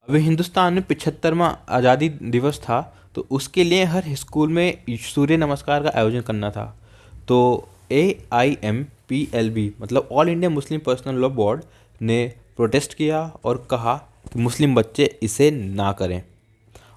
अभी हिंदुस्तान में 75वां आज़ादी दिवस था, तो उसके लिए हर स्कूल में सूर्य नमस्कार का आयोजन करना था। तो AIMPLB मतलब all India Muslim personal law board ने प्रोटेस्ट किया और कहा कि मुस्लिम बच्चे इसे ना करें।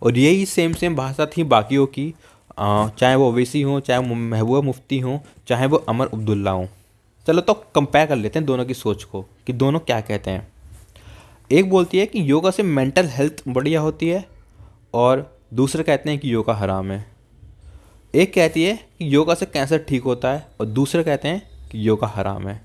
और यही सेम सेम भाषा थी बाकियों की, चाहे वो ओवैसी हों, चाहे वो महबूबा मुफ्ती हों, चाहे वो अमर अब्दुल्ला हों। चलो तो कंपेयर कर लेते हैं दोनों की सोच को कि दोनों क्या कहते हैं। एक बोलती है कि योगा से मेंटल हेल्थ बढ़िया होती है, और दूसरे कहते हैं कि योगा हराम है। एक कहती है कि योगा से कैंसर ठीक होता है, और दूसरे कहते हैं कि योगा हराम है।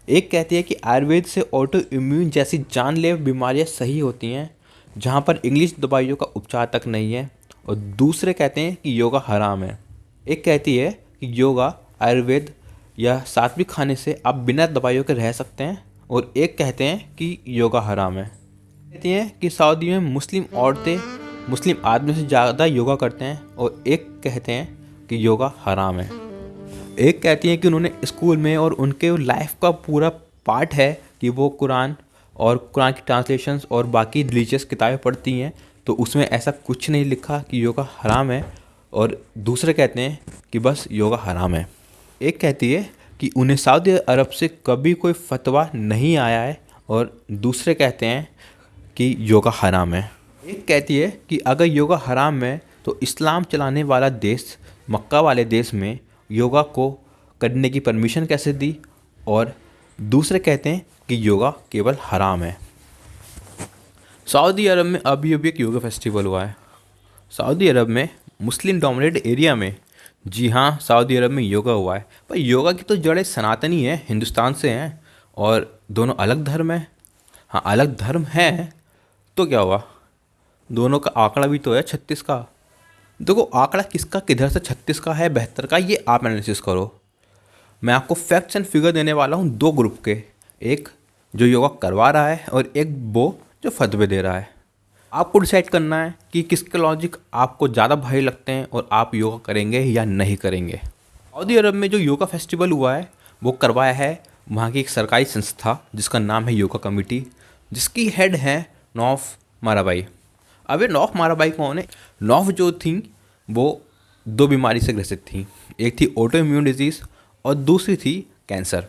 एक कहती है कि आयुर्वेद से ऑटो इम्यून जैसी जानलेवा बीमारियां सही होती हैं, जहां पर इंग्लिश दवाइयों का उपचार तक नहीं है, और दूसरे कहते हैं कि योगा हराम है। एक कहती है कि योगा, आयुर्वेद या सात्विक खाने से आप बिना दवाइयों के रह सकते हैं, और एक कहते हैं कि योगा हराम है। कहती हैं कि सऊदी में मुस्लिम औरतें मुस्लिम आदमी से ज़्यादा योगा करते हैं, और एक कहते हैं कि योगा हराम है। एक कहती हैं कि उन्होंने स्कूल में और उनके लाइफ का पूरा पार्ट है कि वो कुरान और कुरान की ट्रांसलेशंस और बाकी रिलीजियस किताबें पढ़ती हैं, तो उसमें ऐसा कुछ नहीं लिखा कि योगा हराम है, और दूसरे कहते हैं कि बस योगा हराम है। एक कहती है कि उन्हें सऊदी अरब से कभी कोई फतवा नहीं आया है, और दूसरे कहते हैं कि योगा हराम है। एक कहती है कि अगर योगा हराम है तो इस्लाम चलाने वाला देश मक्का वाले देश में योगा को करने की परमिशन कैसे दी, और दूसरे कहते हैं कि योगा केवल हराम है। सऊदी अरब में अभी अभी एक योगा फेस्टिवल हुआ है। सऊदी अरब में मुस्लिम डोमिनेटेड एरिया में, जी हाँ, सऊदी अरब में योगा हुआ है। पर योगा की तो जड़ें सनातनी हैं, हिंदुस्तान से हैं, और दोनों अलग धर्म हैं। हाँ, अलग धर्म हैं तो क्या हुआ, दोनों का आंकड़ा भी तो है 36 का। देखो, आंकड़ा किसका किधर से 36 का है 72 का, ये आप एनालिसिस करो। मैं आपको फैक्ट्स एंड फिगर देने वाला हूँ दो ग्रुप के, एक जो योगा करवा रहा है और एक वो जो फतवे दे रहा है। आपको डिसाइड करना है कि किसके लॉजिक आपको ज़्यादा भारी लगते हैं और आप योगा करेंगे या नहीं करेंगे। सऊदी अरब में जो योगा फेस्टिवल हुआ है वो करवाया है वहाँ की एक सरकारी संस्था जिसका नाम है योगा कमेटी, जिसकी हेड है नौफ माराबाई। अब ये नौफ माराबाई कौन है? नौफ जो थी वो दो बीमारी से ग्रसित थी, एक थी ऑटो इम्यून डिजीज़ और दूसरी थी कैंसर।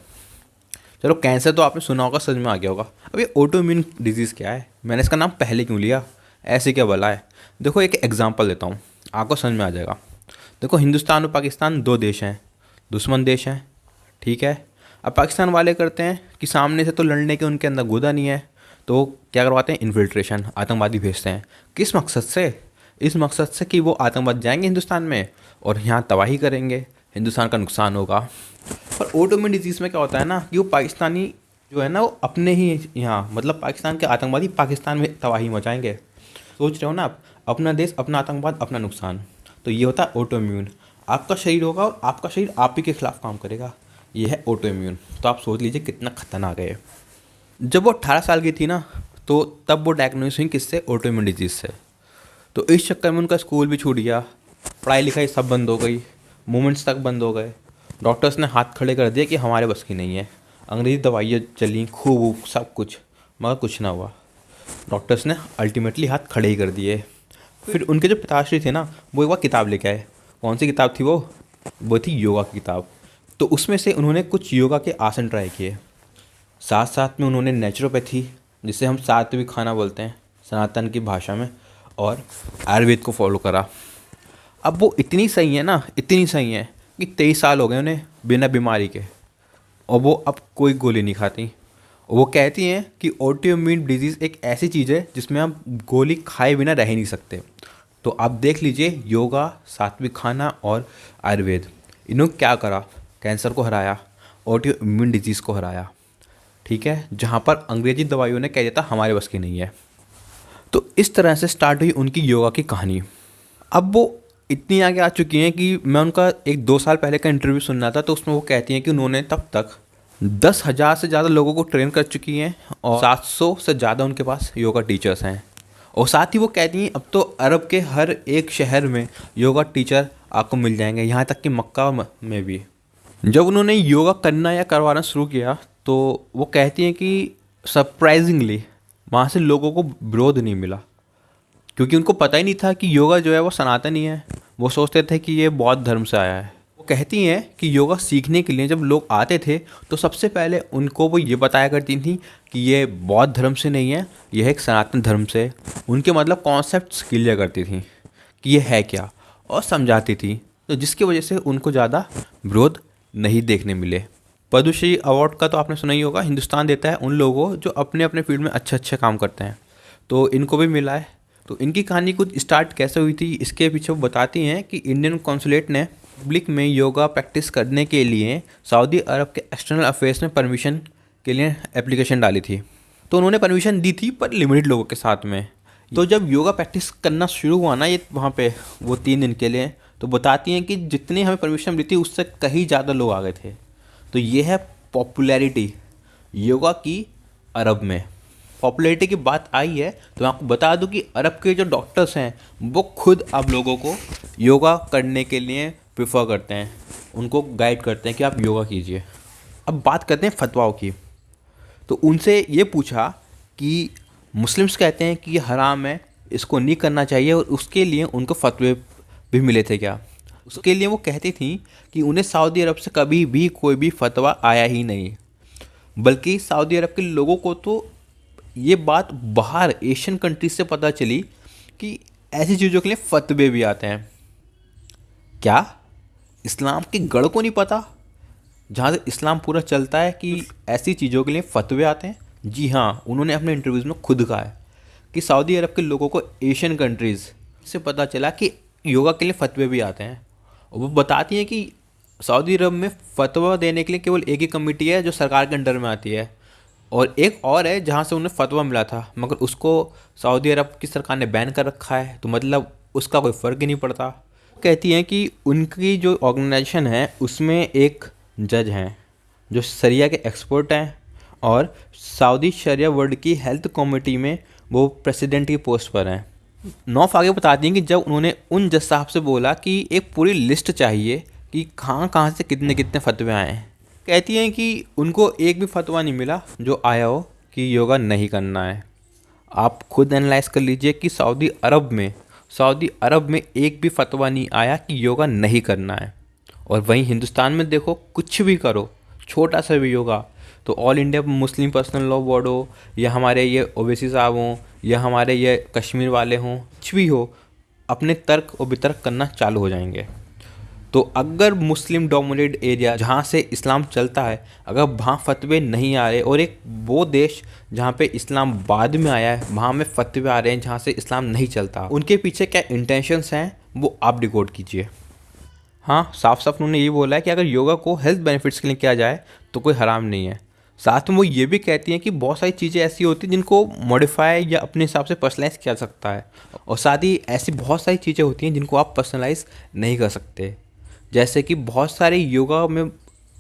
चलो, कैंसर तो आपने सुना होगा, समझ में आ गया होगा। अब ये ऑटो इम्यून डिजीज़ क्या है, मैंने इसका नाम पहले क्यों लिया, ऐसे क्या भला है? देखो, एक एग्जांपल देता हूँ, आपको समझ में आ जाएगा। देखो, हिंदुस्तान और पाकिस्तान दो देश हैं, दुश्मन देश हैं, ठीक है। अब पाकिस्तान वाले करते हैं कि सामने से तो लड़ने के उनके अंदर गुदा नहीं है, तो वो क्या करवाते हैं, इन्फिल्ट्रेशन, आतंकवादी भेजते हैं। किस मकसद से? इस मकसद से कि वो आतंकवाद जाएंगे हिंदुस्तान में और यहाँ तबाही करेंगे, हिंदुस्तान का नुकसान होगा। पर ऑटोमिन डिजीज़ में क्या होता है ना कि वो पाकिस्तानी जो है ना वो अपने ही यहाँ, मतलब पाकिस्तान के आतंकवादी पाकिस्तान में तबाही मचाएंगे। सोच रहे हो ना आप, अपना देश, अपना आतंकवाद, अपना नुकसान। तो ये होता है ऑटो इम्यून। आपका शरीर होगा और आपका शरीर आप ही के खिलाफ काम करेगा, ये है ऑटो इम्यून। तो आप सोच लीजिए कितना खतरनाक है। जब वो 18 साल की थी ना, तो तब वो डायग्नोस हुई किससे? ऑटो इम्यून डिजीज़ से। तो इस चक्कर में उनका स्कूल भी छूट गया, पढ़ाई लिखाई सब बंद हो गई, मूवमेंट्स तक बंद हो गए। डॉक्टर्स ने हाथ खड़े कर दिए कि हमारे बस की नहीं है। अंग्रेज़ी दवाइयाँ चली खूब, सब कुछ, मगर कुछ ना हुआ। डॉक्टर्स ने अल्टीमेटली हाथ खड़े ही कर दिए। फिर उनके जो पिताश्री थे ना, वो एक बार किताब लेके आए। कौन सी किताब थी वो थी योगा की किताब। तो उसमें से उन्होंने कुछ योगा के आसन ट्राई किए, साथ साथ में उन्होंने नेचुरोपैथी, जिसे हम सात्विक खाना बोलते हैं सनातन की भाषा में, और आयुर्वेद को फॉलो करा। अब वो इतनी सही है ना, इतनी सही है कि 23 साल हो गए उन्हें बिना बीमारी के, और वो अब कोई गोली नहीं खाती। वो कहती हैं कि ऑटोइम्यून डिजीज़ एक ऐसी चीज़ है जिसमें आप गोली खाए बिना रह ही नहीं सकते। तो आप देख लीजिए, योगा, सात्विक खाना और आयुर्वेद, इन्होंने क्या करा? कैंसर को हराया, ऑटोइम्यून डिजीज़ को हराया, ठीक है, जहाँ पर अंग्रेजी दवाइयों ने कह दिया था हमारे बस की नहीं है। तो इस तरह से स्टार्ट हुई उनकी योगा की कहानी। अब वो इतनी आगे आ चुकी हैं कि मैं उनका 1-2 साल पहले का इंटरव्यू सुन रहा था, तो उसमें वो कहती हैं कि उन्होंने तब तक 10,000 से ज़्यादा लोगों को ट्रेन कर चुकी हैं, और 700 से ज़्यादा उनके पास योगा टीचर्स हैं। और साथ ही वो कहती हैं अब तो अरब के हर एक शहर में योगा टीचर आपको मिल जाएंगे, यहाँ तक कि मक्का में भी। जब उन्होंने योगा करना या करवाना शुरू किया, तो वो कहती हैं कि सरप्राइजिंगली वहाँ से लोगों को विरोध नहीं मिला। क्योंकि उनको पता ही नहीं था कि योगा जो है वो सनातनी है। वो सोचते थे कि ये बौद्ध धर्म से आया है। वो कहती हैं कि योगा सीखने के लिए जब लोग आते थे तो सबसे पहले उनको वो ये बताया करती थी कि ये बौद्ध धर्म से नहीं है, यह एक सनातन धर्म से। उनके मतलब कॉन्सेप्ट्स क्लियर करती थी कि ये है क्या, और समझाती थी, तो जिसकी वजह से उनको ज़्यादा विरोध नहीं देखने मिले। पद्मश्री अवार्ड का तो आपने सुना ही होगा, हिंदुस्तान देता है उन लोगों को जो अपने अपने फील्ड में अच्छे अच्छे काम करते हैं, तो इनको भी मिला है। तो इनकी कहानी कुछ स्टार्ट कैसे हुई थी इसके पीछे वो बताती हैं कि इंडियन कॉन्सुलेट ने पब्लिक में योगा प्रैक्टिस करने के लिए सऊदी अरब के एक्सटर्नल अफेयर्स में परमिशन के लिए एप्लीकेशन डाली थी। तो उन्होंने परमिशन दी थी पर लिमिटेड लोगों के साथ में। तो जब योगा प्रैक्टिस करना शुरू हुआ ना ये वहाँ पे वो 3 दिन के लिए, तो बताती हैं कि जितनी हमें परमिशन मिली थी उससे कहीं ज़्यादा लोग आ गए थे। तो ये है पॉपुलैरिटी योगा की अरब में। पॉपुलैरिटी की बात आई है तो मैं आपको बता दूं कि अरब के जो डॉक्टर्स हैं वो खुद अब लोगों को योगा करने के लिए प्रेफर करते हैं, उनको गाइड करते हैं कि आप योगा कीजिए। अब बात करते हैं फतवाओं की। तो उनसे ये पूछा कि मुस्लिम्स कहते हैं कि ये हराम है, इसको नहीं करना चाहिए, और उसके लिए उनको फतवे भी मिले थे क्या। उसके लिए वो कहती थी कि उन्हें सऊदी अरब से कभी भी कोई भी फतवा आया ही नहीं, बल्कि सऊदी अरब के लोगों को तो ये बात बाहर एशियन कंट्रीज से पता चली कि ऐसी चीज़ों के लिए फतवे भी आते हैं। क्या इस्लाम के गढ़ को नहीं पता जहाँ से इस्लाम पूरा चलता है कि ऐसी चीज़ों के लिए फतवे आते हैं? जी हाँ, उन्होंने अपने इंटरव्यूज़ में खुद कहा है कि सऊदी अरब के लोगों को एशियन कंट्रीज़ से पता चला कि योगा के लिए फतवे भी आते हैं। और वो बताती हैं कि सऊदी अरब में फतवा देने के लिए केवल एक ही कमेटी है जो सरकार के अंडर में आती है, और एक और है जहाँ से उन्हें फतवा मिला था मगर उसको सऊदी अरब की सरकार ने बैन कर रखा है, तो मतलब उसका कोई फ़र्क ही नहीं पड़ता। कहती हैं कि उनकी जो ऑर्गेनाइजेशन है उसमें एक जज हैं जो शरिया के एक्सपर्ट हैं, और सऊदी शरिया वर्ल्ड की हेल्थ कमेटी में वो प्रेसिडेंट की पोस्ट पर हैं। नौफ आगे बताती हैं कि जब उन्होंने उन जज साहब से बोला कि एक पूरी लिस्ट चाहिए कि कहाँ कहाँ से कितने कितने फतवे आए हैं, कहती हैं कि उनको एक भी फतवा नहीं मिला जो आया हो कि योगा नहीं करना है। आप खुद एनालाइज कर लीजिए कि सऊदी अरब में एक भी फतवा नहीं आया कि योगा नहीं करना है। और वहीं हिंदुस्तान में देखो, कुछ भी करो, छोटा सा भी योगा, तो all India Muslim personal law board हो, या हमारे ये ओवैसी साहब हों, या हमारे ये कश्मीर वाले हों, कुछ भी हो, अपने तर्क और वितर्क करना चालू हो जाएंगे। तो अगर मुस्लिम डोमिनेटेड एरिया जहाँ से इस्लाम चलता है, अगर वहाँ फतवे नहीं आ रहे, और एक वो देश जहाँ पे इस्लाम बाद में आया है वहाँ में फतवे आ रहे हैं जहाँ से इस्लाम नहीं चलता, उनके पीछे क्या इंटेंशंस हैं वो आप डिकोड कीजिए। हाँ, साफ साफ उन्होंने ये बोला है कि अगर योगा को हेल्थ बेनिफिट्स के लिए किया जाए तो कोई हराम नहीं है। साथ में वो ये भी कहती हैं कि बहुत सारी चीज़ें ऐसी होती हैं जिनको मॉडिफाई या अपने हिसाब से पर्सनलाइज किया जा सकता है, और साथ ही ऐसी बहुत सारी चीज़ें होती हैं जिनको आप पर्सनलाइज नहीं कर सकते। जैसे कि बहुत सारे योगा में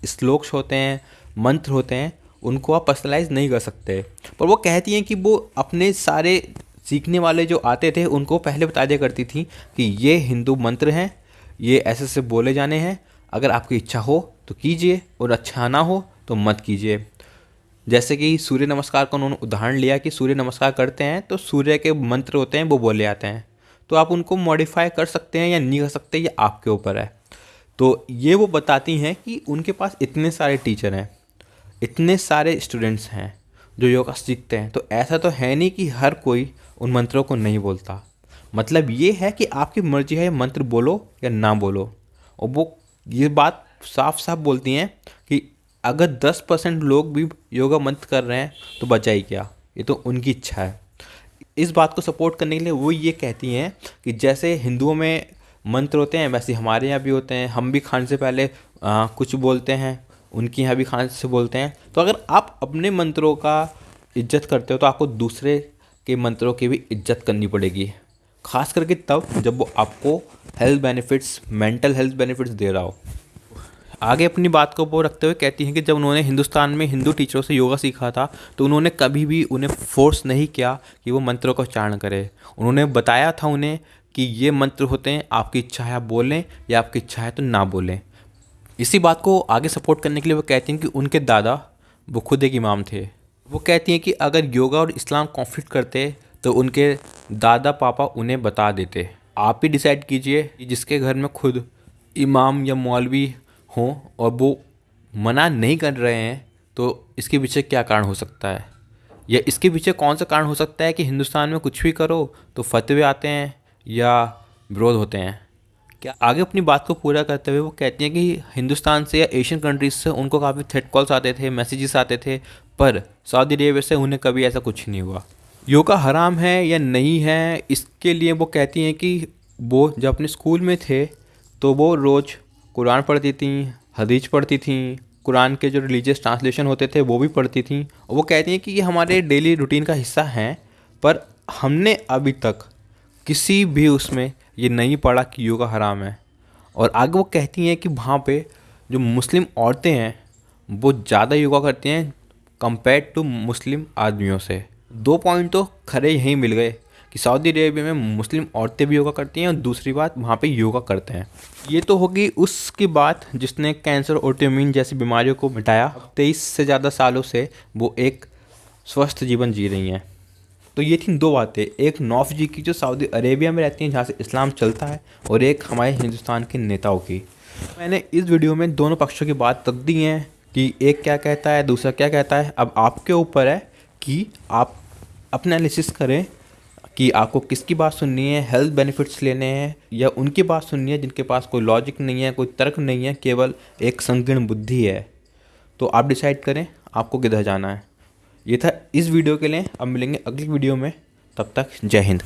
श्लोक्स होते हैं, मंत्र होते हैं, उनको आप पर्सनलाइज नहीं कर सकते। पर वो कहती हैं कि वो अपने सारे सीखने वाले जो आते थे उनको पहले बता दिया करती थी कि ये हिंदू मंत्र हैं, ये ऐसे से बोले जाने हैं, अगर आपकी इच्छा हो तो कीजिए और अच्छा ना हो तो मत कीजिए। जैसे कि सूर्य नमस्कार का उन्होंने उदाहरण लिया कि सूर्य नमस्कार करते हैं तो सूर्य के मंत्र होते हैं वो बोले जाते हैं, तो आप उनको मॉडिफाई कर सकते हैं या नहीं कर सकते, ये आपके ऊपर है। तो ये वो बताती हैं कि उनके पास इतने सारे टीचर हैं, इतने सारे स्टूडेंट्स हैं जो योगा सीखते हैं, तो ऐसा तो है नहीं कि हर कोई उन मंत्रों को नहीं बोलता। मतलब ये है कि आपकी मर्जी है मंत्र बोलो या ना बोलो। और वो ये बात साफ साफ बोलती हैं कि अगर 10% लोग भी योगा मंत्र कर रहे हैं तो बचा ही क्या, ये तो उनकी इच्छा है। इस बात को सपोर्ट करने के लिए वो ये कहती हैं कि जैसे हिंदुओं में मंत्र होते हैं वैसे हमारे यहाँ भी होते हैं, हम भी खाने से पहले कुछ बोलते हैं, उनके यहाँ भी खाने से बोलते हैं। तो अगर आप अपने मंत्रों का इज्जत करते हो तो आपको दूसरे के मंत्रों की भी इज्जत करनी पड़ेगी, खास करके तब जब वो आपको health benefits, mental health benefits दे रहा हो। आगे अपनी बात को वो रखते हुए कहती हैं कि जब उन्होंने हिंदुस्तान में हिंदू टीचरों से योगा सीखा था तो उन्होंने कभी भी उन्हें फोर्स नहीं किया कि वो मंत्रों का उच्चारण करें। उन्होंने बताया था उन्हें कि ये मंत्र होते हैं, आपकी इच्छा है आप बोलें या आपकी इच्छा है तो ना बोलें। इसी बात को आगे सपोर्ट करने के लिए वो कहती हैं कि उनके दादा वो खुद एक इमाम थे। वो कहती हैं कि अगर योगा और इस्लाम कॉन्फ्लिक्ट करते तो उनके दादा पापा उन्हें बता देते। आप ही डिसाइड कीजिए कि जिसके घर में खुद इमाम या मौलवी हों और वो मना नहीं कर रहे हैं, तो इसके पीछे क्या कारण हो सकता है, या इसके पीछे कौन सा कारण हो सकता है कि हिंदुस्तान में कुछ भी करो तो फतवे आते हैं या विरोध होते हैं। क्या आगे अपनी बात को पूरा करते हुए वो कहती हैं कि हिंदुस्तान से या एशियन कंट्रीज से उनको काफ़ी थ्रेट कॉल्स आते थे, मैसेजेस आते थे, पर सऊदी अरेबिया से उन्हें कभी ऐसा कुछ नहीं हुआ। योगा हराम है या नहीं है, इसके लिए वो कहती हैं कि वो जब अपने स्कूल में थे तो वो रोज़ कुरान पढ़ती थीं, हदीस पढ़ती थीं, कुरान के जो रिलीजियस ट्रांसलेशन होते थे वो भी पढ़ती थीं, और वो कहती हैं कि ये हमारे डेली रूटीन का हिस्सा हैं, पर हमने अभी तक किसी भी उसमें ये नहीं पढ़ा कि योगा हराम है। और आगे वो कहती हैं कि वहाँ पे जो मुस्लिम औरतें हैं वो ज़्यादा योगा करती हैं कंपेयर टू मुस्लिम आदमियों से। 2 पॉइंट तो खरे यहीं मिल गए कि सऊदी अरेबिया में मुस्लिम औरतें भी योगा करती हैं और दूसरी बात वहाँ पे योगा करते हैं। ये तो होगी उसकी बात जिसने कैंसर, ऑटोइम्यून जैसी बीमारियों को मिटाया। 23 से ज़्यादा सालों से वो एक स्वस्थ जीवन जी रही हैं। तो ये थी 2 बातें, एक नौफ जी की जो सऊदी अरेबिया में रहती हैं जहाँ से इस्लाम चलता है, और एक हमारे हिंदुस्तान के नेताओं की। मैंने इस वीडियो में दोनों पक्षों की बात रख दी है कि एक क्या कहता है, दूसरा क्या कहता है। अब आपके ऊपर है कि आप अपना एनालिसिस करें कि आपको किसकी बात सुननी है, हेल्थ बेनिफिट्स लेने हैं या उनकी बात सुननी है जिनके पास कोई लॉजिक नहीं है, कोई तर्क नहीं है, केवल एक संकीर्ण बुद्धि है। तो आप डिसाइड करें आपको किधर जाना है। ये था इस वीडियो के लिए। अब मिलेंगे अगली वीडियो में, तब तक जय हिंद।